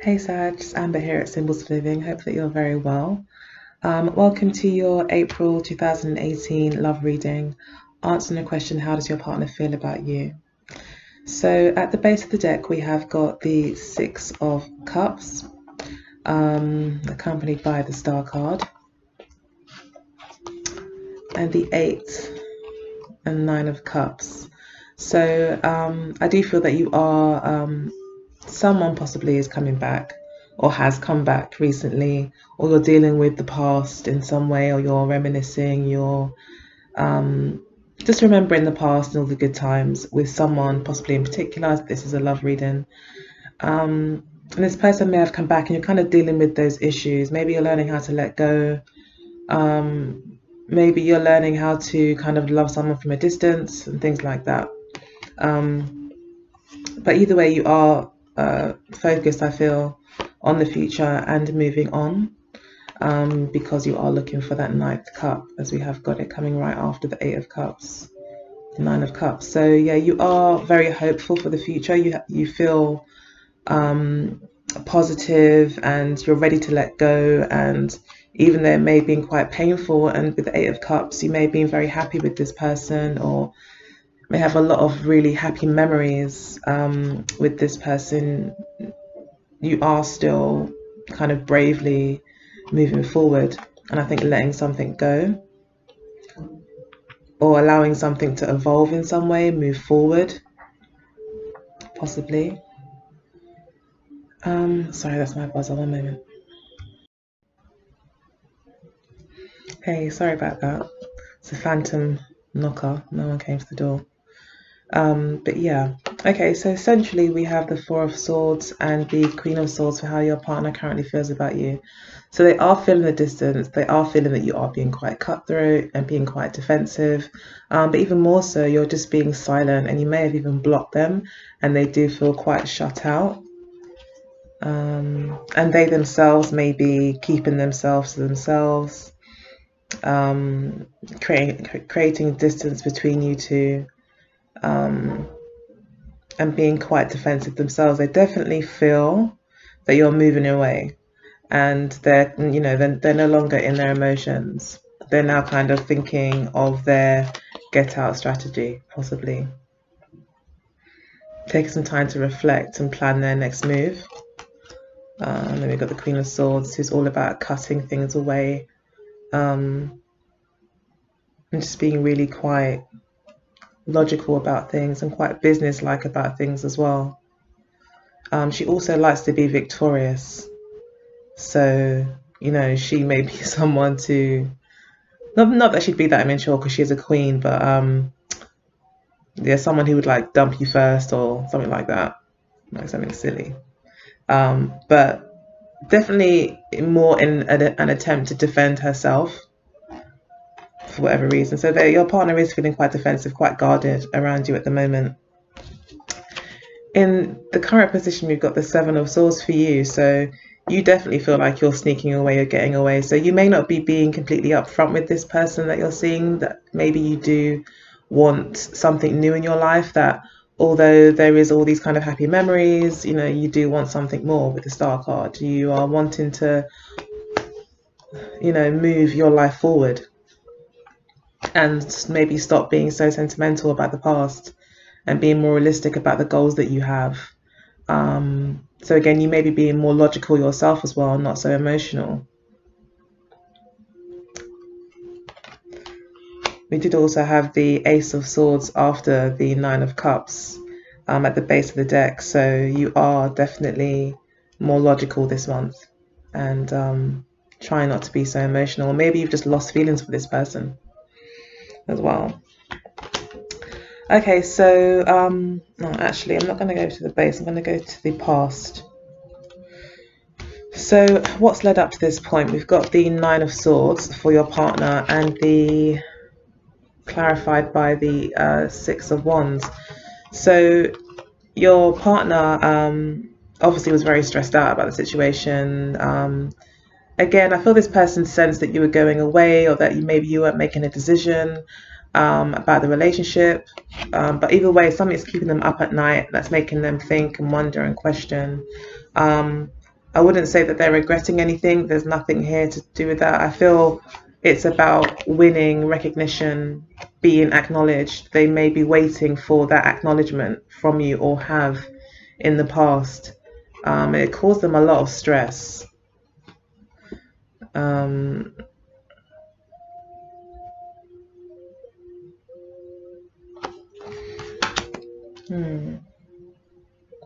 Hey Sag, it's Amber here at Symbols for Living. Hope that you're very well. Welcome to your April 2018 love reading, answering the question, how does your partner feel about you? So at the base of the deck, we have got the Six of Cups, accompanied by the Star card, and the Eight and Nine of Cups. So I do feel that you are someone possibly is coming back or has come back recently, or you're dealing with the past in some way, or you're reminiscing, you're just remembering the past and all the good times with someone possibly in particular. This is a love reading. And this person may have come back and you're kind of dealing with those issues. Maybe you're learning how to let go. Maybe you're learning how to kind of love someone from a distance and things like that. But either way, you are focused, I feel, on the future and moving on, because you are looking for that ninth cup, as we have got it coming right after the Eight of Cups, the Nine of Cups. So yeah, you are very hopeful for the future. You feel positive and you're ready to let go, and even though it may have been quite painful, and with the Eight of Cups you may have been very happy with this person, or may have a lot of really happy memories with this person, you are still kind of bravely moving forward. And I think letting something go or allowing something to evolve in some way, move forward, possibly. Sorry, that's my buzzer, one moment. Hey, sorry about that. It's a phantom knocker. No one came to the door. But yeah, okay, so essentially we have the Four of Swords and the Queen of Swords for how your partner currently feels about you. So they are feeling the distance, they are feeling that you are being quite cutthroat and being quite defensive, but even more so, you're just being silent, and you may have even blocked them, and they do feel quite shut out. And they themselves may be keeping themselves to themselves, creating distance between you two. And being quite defensive themselves. They definitely feel that you're moving away, and they're no longer in their emotions. They're now kind of thinking of their get out strategy, possibly taking some time to reflect and plan their next move. And then we've got the Queen of Swords, who's all about cutting things away, and just being really quite logical about things and quite business-like about things as well. She also likes to be victorious, so she may be someone to not that she'd be that immature because she is a queen, but yeah, someone who would like dump you first or something like that, like something silly. But definitely more in an attempt to defend herself for whatever reason. So your partner is feeling quite defensive, quite guarded around you at the moment. In the current position, we've got the Seven of Swords for you. So you definitely feel like you're sneaking away, you're getting away. So you may not be being completely upfront with this person that you're seeing, that maybe you do want something new in your life, that although there is all these kind of happy memories, you do want something more with the Star card. You are wanting to, move your life forward and maybe stop being so sentimental about the past and being more realistic about the goals that you have. So again, you may be being more logical yourself as well, not so emotional. We did also have the Ace of Swords after the Nine of Cups at the base of the deck. So you are definitely more logical this month, and try not to be so emotional. Or maybe you've just lost feelings for this person as well. Okay, so no, actually I'm not going to go to the base, I'm going to go to the past. So what's led up to this point? We've got the Nine of Swords for your partner, and the clarified by the Six of Wands. So your partner obviously was very stressed out about the situation. Again, I feel this person sensed that you were going away, or that maybe you weren't making a decision about the relationship, but either way, something's keeping them up at night, that's making them think and wonder and question. I wouldn't say that they're regretting anything. There's nothing here to do with that. I feel it's about winning recognition, being acknowledged. They may be waiting for that acknowledgement from you, or have in the past. It caused them a lot of stress.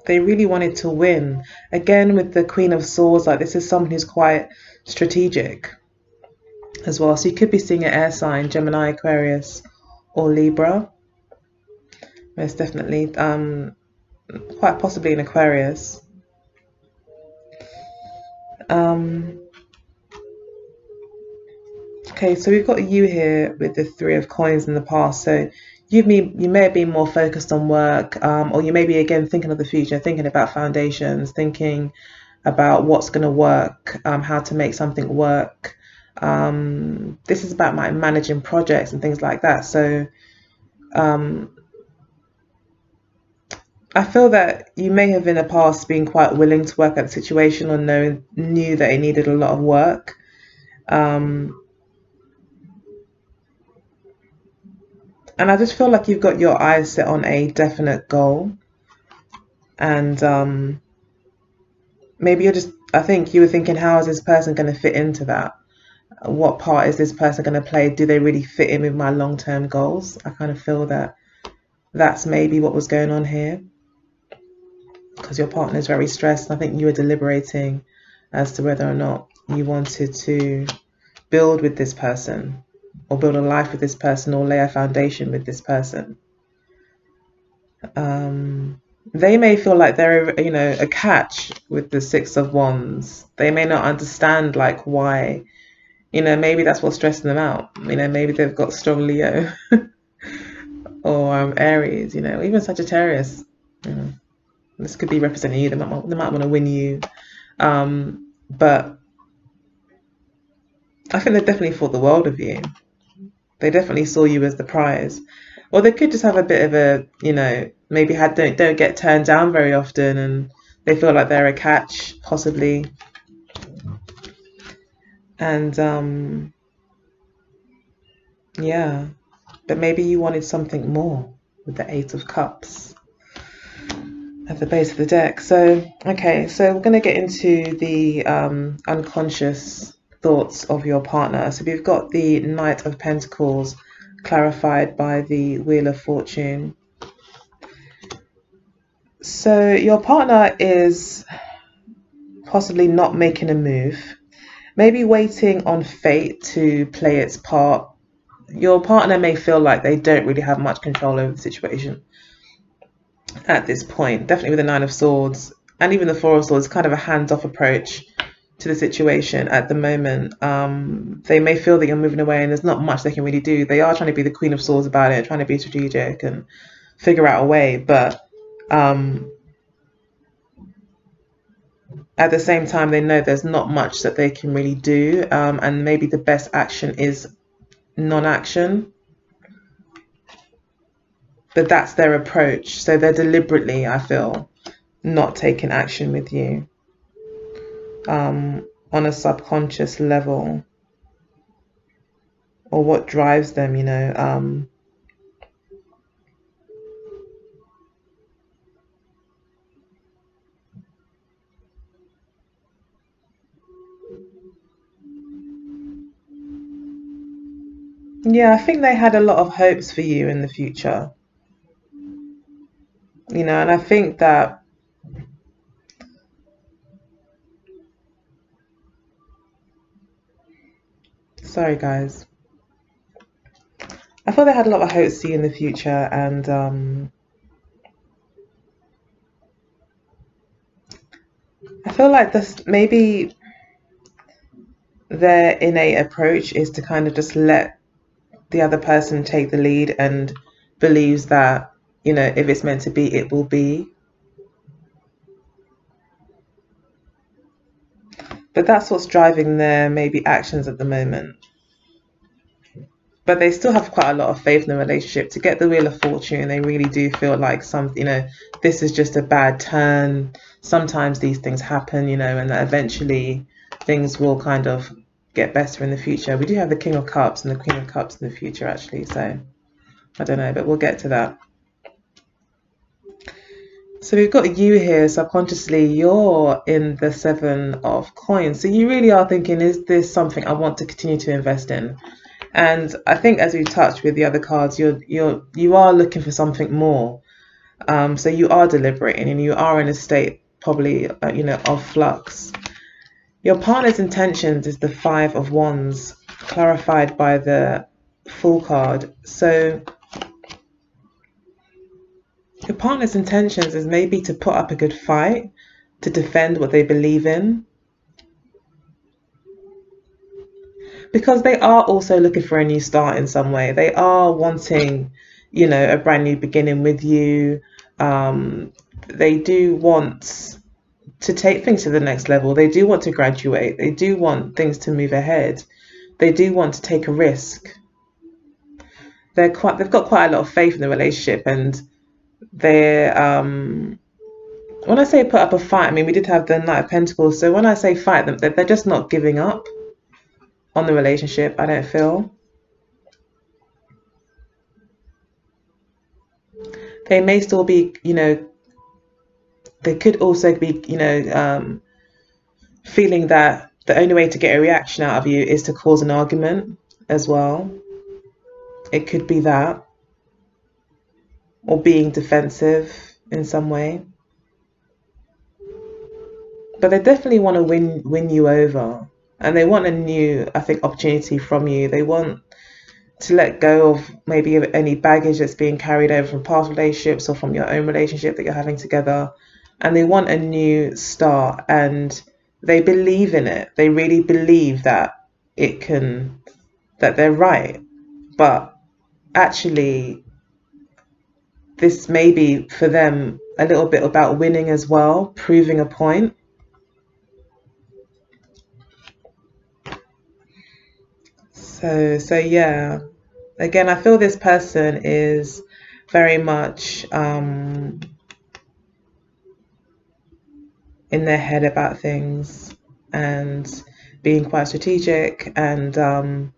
They really wanted to win. Again, with the Queen of Swords, like, this is someone who's quite strategic as well. So you could be seeing an air sign, Gemini, Aquarius, or Libra. Most definitely. Quite possibly an Aquarius. Okay, so we've got you here with the Three of Coins in the past. So you may have been more focused on work, or you may be, again, thinking of the future, thinking about foundations, thinking about what's going to work, how to make something work. This is about managing projects and things like that. So I feel that you may have in the past been quite willing to work at the situation, or knew that it needed a lot of work. And I just feel like you've got your eyes set on a definite goal. And maybe I think you were thinking, how is this person going to fit into that? What part is this person going to play? Do they really fit in with my long-term goals? I kind of feel that that's maybe what was going on here, because your partner is very stressed. I think you were deliberating as to whether or not you wanted to build with this person, or build a life with this person, or lay a foundation with this person. They may feel like they're, a catch with the Six of Wands. They may not understand, like, why, maybe that's what's stressing them out. Maybe they've got strong Leo or Aries, even Sagittarius. This could be representing you. They might want to win you. But I think they definitely thought the world of you. They definitely saw you as the prize. Or they could just have a bit of a, maybe don't get turned down very often, and they feel like they're a catch, possibly. And yeah, but maybe you wanted something more with the Eight of Cups at the base of the deck. So, okay, so we're going to get into the unconscious thoughts of your partner. So we've got the Knight of Pentacles clarified by the Wheel of Fortune. So your partner is possibly not making a move, maybe waiting on fate to play its part. Your partner may feel like they don't really have much control over the situation at this point. Definitely with the Nine of Swords and even the Four of Swords, kind of a hands-off approach to the situation at the moment. They may feel that you're moving away and there's not much they can really do. They are trying to be the Queen of Swords about it, trying to be strategic and figure out a way, but at the same time, they know there's not much that they can really do, and maybe the best action is non-action. But that's their approach. So they're deliberately, I feel, not taking action with you on a subconscious level, or what drives them, Yeah, I think they had a lot of hopes for you in the future, and I think that sorry guys, I thought they had a lot of hopes for you in the future, and I feel like this maybe their innate approach is to kind of just let the other person take the lead, and believes that, if it's meant to be, it will be. But that's what's driving their maybe actions at the moment. but they still have quite a lot of faith in the relationship. To get the Wheel of Fortune, they really do feel like this is just a bad turn. Sometimes these things happen, and that eventually things will kind of get better in the future. We do have the King of Cups and the Queen of Cups in the future, actually, so I don't know, but we'll get to that. So we've got you here, subconsciously, you're in the Seven of Coins. So you really are thinking, is this something I want to continue to invest in? And I think, as we touched with the other cards, you are looking for something more. So you are deliberating, and you are in a state probably, of flux. Your partner's intentions is the Five of Wands, clarified by the Fool card. So your partner's intentions is maybe to put up a good fight, to defend what they believe in. Because they are also looking for a new start in some way. They are wanting, a brand new beginning with you. They do want to take things to the next level. They do want to graduate. They do want things to move ahead. They do want to take a risk. They've got quite a lot of faith in the relationship, and they're when I say put up a fight, I mean, we did have the Knight of Pentacles. So when I say fight, they're just not giving up on the relationship, I don't feel. They may still be, they could also be, feeling that the only way to get a reaction out of you is to cause an argument as well. It could be that. Or being defensive in some way. But they definitely want to win you over. And they want a new, I think, opportunity from you. They want to let go of maybe any baggage that's being carried over from past relationships or from your own relationship that you're having together. And they want a new start, and they believe in it. They really believe that that they're right. But actually, this may be for them a little bit about winning as well, proving a point. So yeah, again, I feel this person is very much in their head about things and being quite strategic. And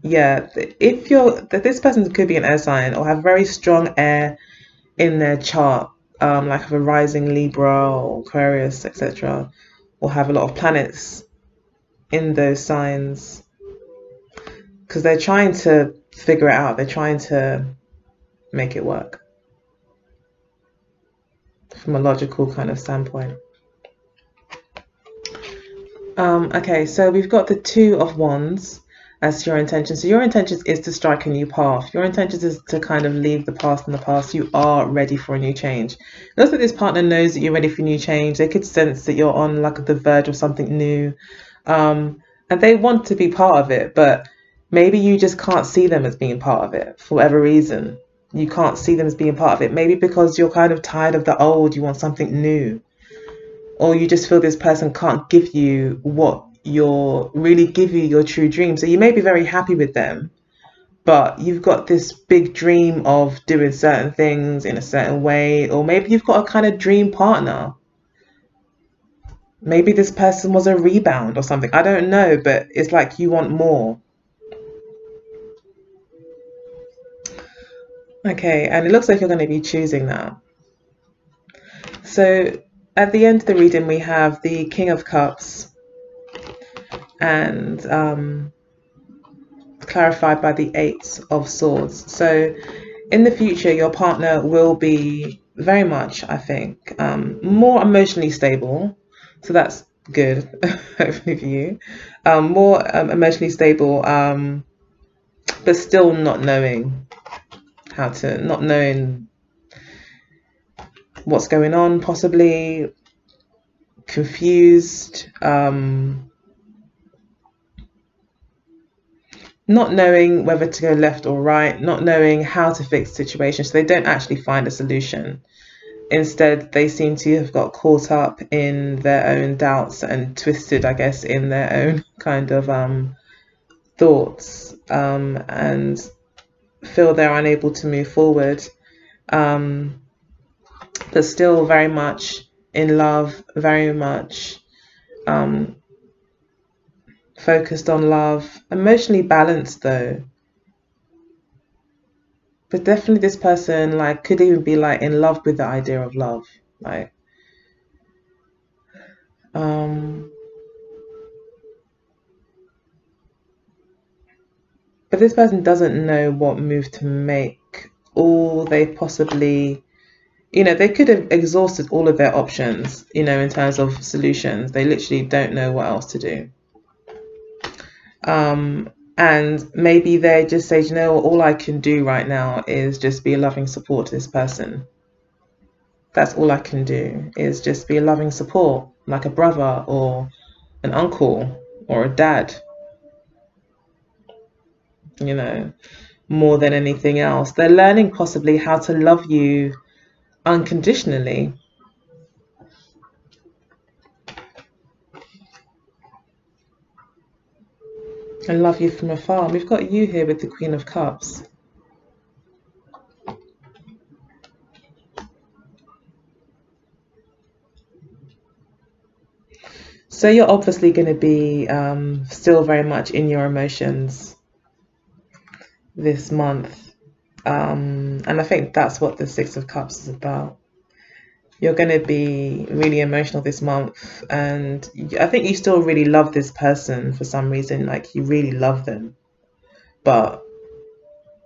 yeah, this person could be an air sign or have very strong air in their chart, like have a rising Libra or Aquarius, etc., or have a lot of planets in those signs, because they're trying to figure it out. They're trying to make it work from a logical kind of standpoint. Okay, so we've got the Two of Wands as your intention. So your intention is to strike a new path. Your intention is to kind of leave the past in the past. You are ready for a new change. It looks like this partner knows that you're ready for a new change. They could sense that you're on like the verge of something new. And they want to be part of it, but maybe you just can't see them as being part of it for whatever reason. You can't see them as being part of it. Maybe because you're kind of tired of the old, you want something new. Or you just feel this person can't give you give you your true dream. So you may be very happy with them, but you've got this big dream of doing certain things in a certain way. Or maybe you've got a kind of dream partner. Maybe this person was a rebound or something. I don't know, but it's like you want more. Okay, and it looks like you're going to be choosing that. So at the end of the reading, we have the King of Cups and clarified by the Eight of Swords. So in the future, your partner will be very much, I think, more emotionally stable. So that's good, hopefully for you. More emotionally stable, but still not knowing what's going on, possibly confused, not knowing whether to go left or right, not knowing how to fix the situation. So they don't actually find a solution. Instead, they seem to have got caught up in their own doubts and twisted, I guess, in their own kind of thoughts, and feel they're unable to move forward, but still very much in love, very much focused on love, emotionally balanced though. But definitely this person like could even be like in love with the idea of love, like but this person doesn't know what move to make. Or they possibly, they could have exhausted all of their options, in terms of solutions. They literally don't know what else to do. And maybe they just say, you know what, all I can do right now is just be a loving support to this person. That's all I can do, is just be a loving support, like a brother or an uncle or a dad, more than anything else. They're learning possibly how to love you unconditionally. And love you from afar. We've got you here with the Queen of Cups. So you're obviously going to be still very much in your emotions this month. And I think that's what the Six of Cups is about. You're going to be really emotional this month, and I think you still really love this person for some reason, like you really love them,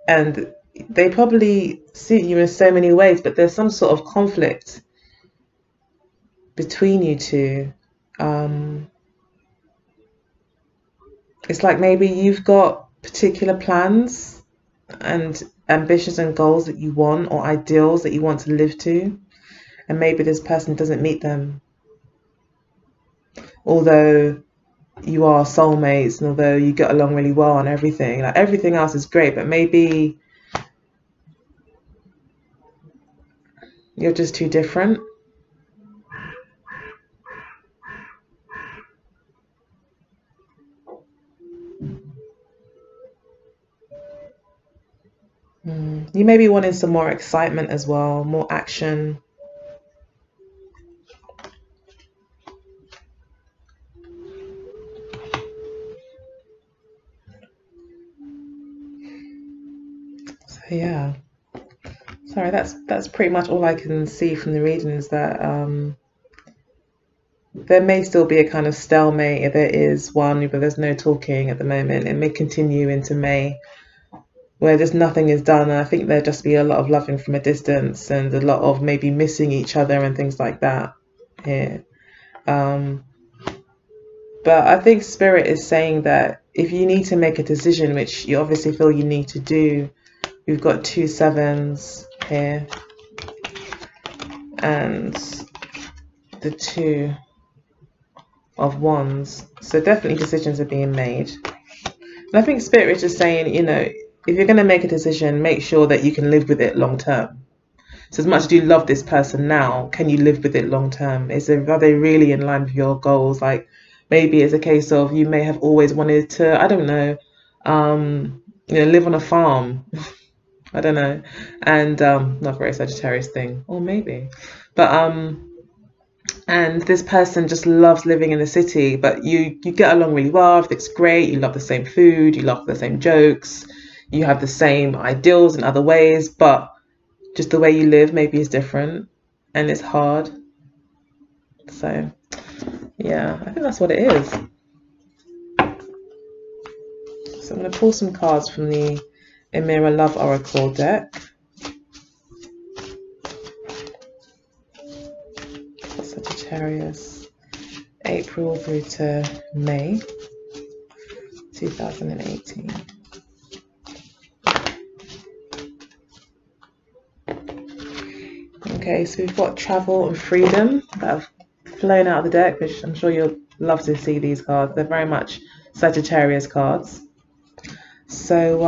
and they probably suit you in so many ways, but there's some sort of conflict between you two. It's like maybe you've got particular plans and ambitions and goals that you want, or ideals that you want to live to, and maybe this person doesn't meet them. Although you are soulmates, and although you get along really well and everything, like everything else is great, but maybe you're just too different. You may be wanting some more excitement as well, more action. So yeah, sorry, that's pretty much all I can see from the reading, is that there may still be a kind of stalemate. If there is one, but there's no talking at the moment. It may continue into May, where just nothing is done. And I think there'll just be a lot of loving from a distance, and a lot of maybe missing each other and things like that here. But I think Spirit is saying that if you need to make a decision, which you obviously feel you need to do, we've got 2 sevens here and the 2 of Wands. So definitely decisions are being made. And I think Spirit is just saying, if you're going to make a decision, make sure that you can live with it long term. So as much as you love this person now, can you live with it long term? Are they really in line with your goals? Like maybe it's a case of you may have always wanted to, I don't know, live on a farm. I don't know. And not very Sagittarius thing, or maybe. But and this person just loves living in the city, but you get along really well, everything's great, you love the same food, you love the same jokes, you have the same ideals in other ways, but just the way you live maybe is different and it's hard. So yeah, I think that's what it is. So I'm going to pull some cards from the Emira Love Oracle deck. Sagittarius, April through to May 2018. Okay, so we've got travel and freedom that have flown out of the deck, which I'm sure you'll love to see these cards. They're very much Sagittarius cards. So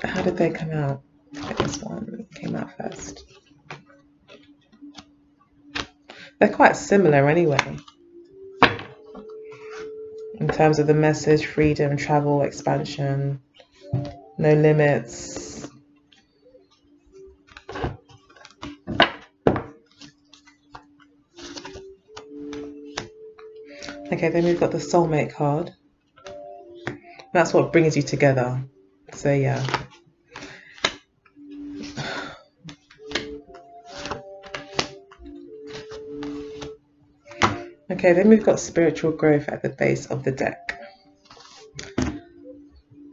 how did they come out? This one came out first. They're quite similar anyway. in terms of the message: freedom, travel, expansion, no limits. Okay, then we've got the soulmate card. That's what brings you together. So yeah. Okay, then we've got spiritual growth at the base of the deck.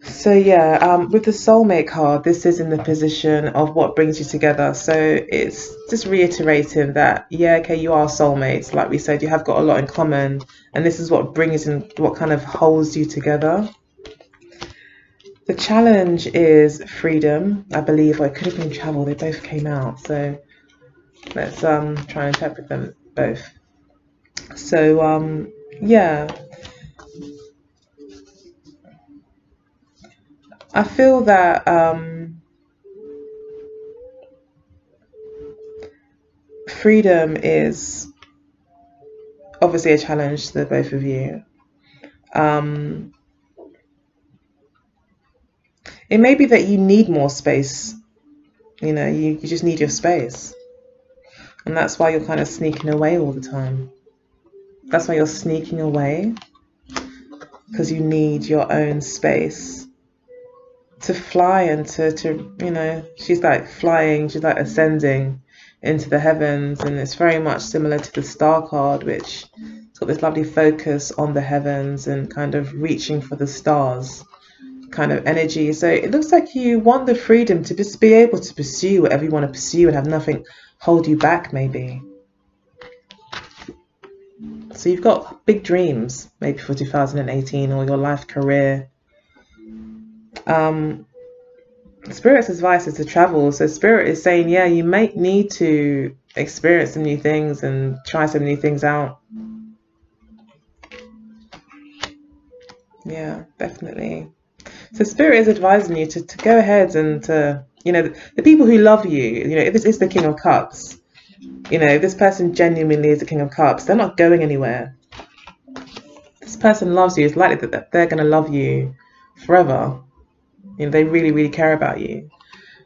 So yeah, with the soulmate card, this is in the position of what brings you together. So it's just reiterating that, yeah, okay, you are soulmates. Like we said, you have got a lot in common, and this is what brings in, what kind of holds you together. The challenge is freedom, I believe, or it could have been travel. They both came out. So let's try and interpret them both. So yeah, I feel that freedom is obviously a challenge to the both of you. It may be that you need more space. You know, you just need your space. And that's why you're kind of sneaking away all the time. That's why you're sneaking away, because you need your own space to fly and to you know, she's like flying, she's like ascending into the heavens, and it's very much similar to the star card, which has got this lovely focus on the heavens and kind of reaching for the stars kind of energy. So it looks like you want the freedom to just be able to pursue whatever you want to pursue and have nothing hold you back, maybe. So you've got big dreams, maybe for 2018 or your life career. Spirit's advice is to travel. So Spirit is saying, yeah, you might need to experience some new things and try some new things out. Yeah, definitely. So Spirit is advising you to go ahead and to, you know, the people who love you, you know, if this is the King of Cups, you know, if this person genuinely is the King of Cups, they're not going anywhere. This person loves you. It's likely that they're going to love you forever. You know, they really, really care about you.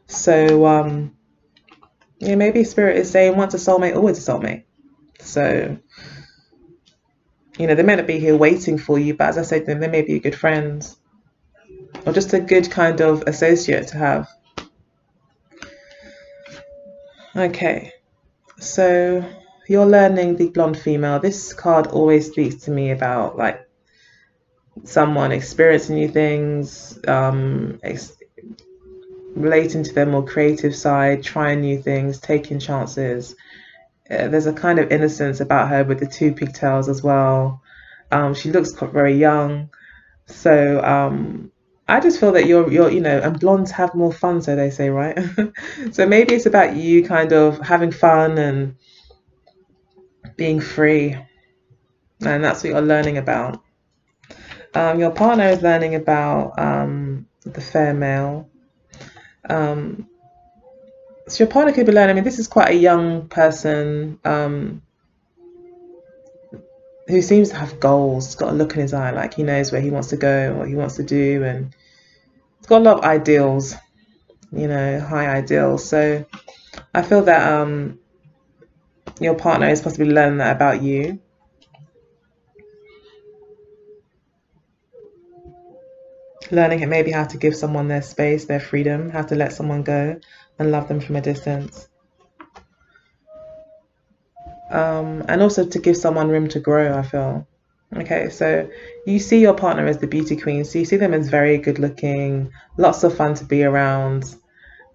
So, yeah, maybe Spirit is saying once a soulmate, always a soulmate. So, you know, they may not be here waiting for you, but as I said, they may be good friends or just a good kind of associate to have. Okay, so you're learning the blonde female. This card always speaks to me about like someone experiencing new things, relating to their more creative side, trying new things, taking chances. There's a kind of innocence about her with the two pigtails as well. She looks very young. So I just feel that you're you know, and blondes have more fun, so they say, right? So maybe it's about you kind of having fun and being free, and that's what you're learning about. Your partner is learning about the fair male. So your partner could be learning, I mean, this is quite a young person who seems to have goals. He's got a look in his eye, like he knows where he wants to go, what he wants to do, and he's got a lot of ideals, you know, high ideals. So I feel that your partner is possibly learning that about you. Learning maybe how to give someone their space, their freedom, how to let someone go and love them from a distance. And also to give someone room to grow, I feel. Okay, so you see your partner as the beauty queen. So you see them as very good looking, lots of fun to be around.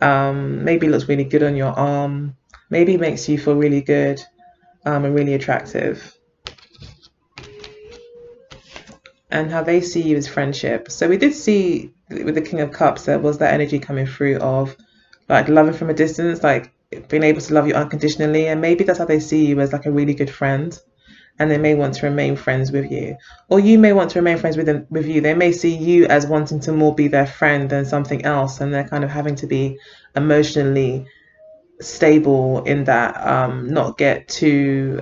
Maybe looks really good on your arm. Maybe makes you feel really good and really attractive. And how they see you as friendship. So we did see with the King of Cups, there was that energy coming through of like loving from a distance, like being able to love you unconditionally. And maybe that's how they see you, as like a really good friend. And they may want to remain friends with you, or you may want to remain friends with them, with you. They may see you as wanting to more be their friend than something else, and they're kind of having to be emotionally stable in that, not get too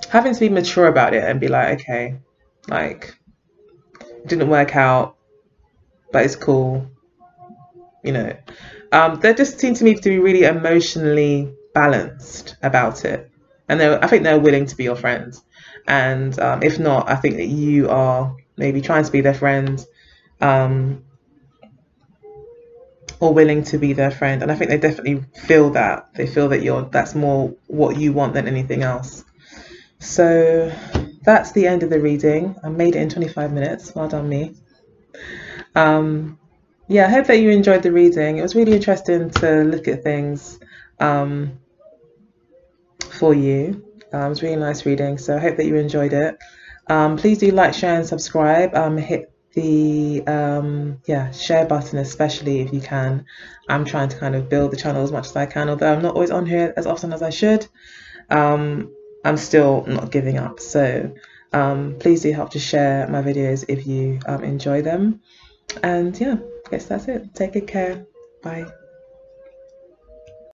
having to be mature about it and be like, okay, like, it didn't work out, but it's cool, you know. They just seem to me to be really emotionally balanced about it, and I think they're willing to be your friends. And if not, I think that you are maybe trying to be their friend, um, or willing to be their friend. And I think they definitely feel that. They feel that that's more what you want than anything else. So that's the end of the reading. I made it in 25 minutes. Well done, me. Yeah, I hope that you enjoyed the reading. It was really interesting to look at things for you. It was really nice reading, so I hope that you enjoyed it. Please do like, share, and subscribe. Hit the share button, especially if you can. I'm trying to kind of build the channel as much as I can, although I'm not always on here as often as I should. I'm still not giving up, so please do help to share my videos if you enjoy them. And yeah, I guess that's it. Take good care. Bye.